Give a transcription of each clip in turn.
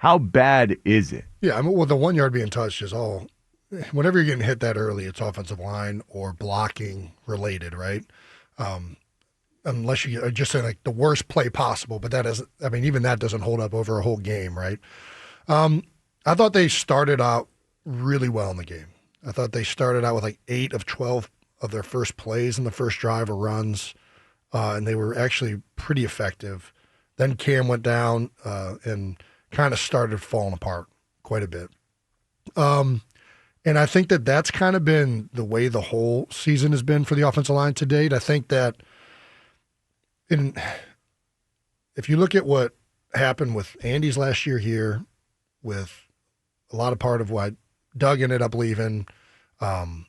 How bad is it? Yeah, I mean, well, the 1 yard being touched is all. Whenever you're getting hit that early, it's offensive line or blocking related, right? Um, unless you are just saying like the worst play possible, but that is, I mean, even that doesn't hold up over a whole game, right? I thought they started out really well in the game. I thought they started out with like 8 of 12 of their first plays in the first drive or runs, and they were actually pretty effective. Then Cam went down and kind of started falling apart quite a bit. And I think that that's kind of been the way the whole season has been for the offensive line to date. I think that if you look at what happened with Andy's last year here, with a lot of part of why Doug ended up leaving, when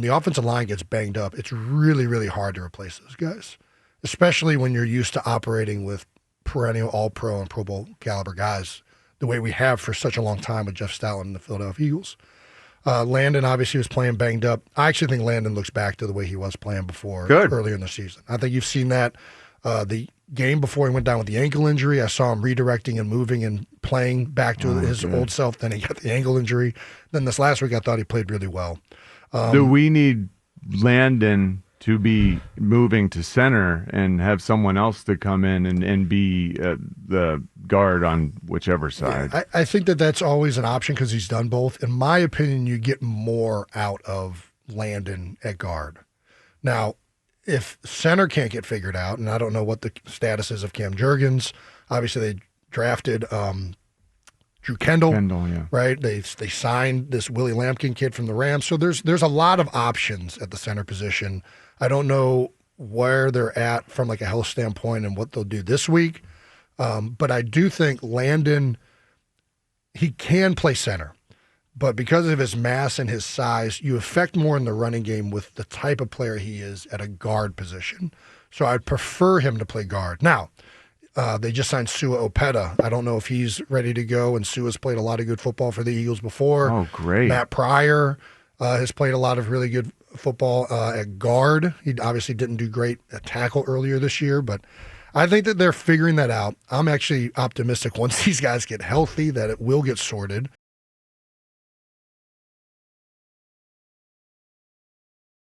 the offensive line gets banged up, it's really, really hard to replace those guys, especially when you're used to operating with perennial All-Pro and Pro Bowl caliber guys the way we have for such a long time with Jeff Stoutland and the Philadelphia Eagles. Landon obviously was playing banged up. I actually think Landon looks back to the way he was playing before earlier in the season. I think you've seen that. The game before he went down with the ankle injury, I saw him redirecting and moving and playing back to his old self. Then he got the ankle injury. Then this last week, I thought he played really well. Do we need Landon to be moving to center and have someone else to come in and be the guard on whichever side? Yeah, I think that that's always an option because he's done both. In my opinion, you get more out of Landon at guard. Now, if center can't get figured out, and I don't know what the status is of Cam Jurgens, obviously they drafted Drew Kendall, right? They signed this Willie Lampkin kid from the Rams. So there's a lot of options at the center position. I don't know where they're at from like a health standpoint and what they'll do this week. But I do think Landon, he can play center. But because of his mass and his size, you affect more in the running game with the type of player he is at a guard position. So I'd prefer him to play guard. Now, they just signed Sua Opeta. I don't know if he's ready to go, and Sua's played a lot of good football for the Eagles before. Oh, great. Matt Pryor has played a lot of really good football at guard. He obviously didn't do great at tackle earlier this year, but I think that they're figuring that out. I'm actually optimistic once these guys get healthy that it will get sorted.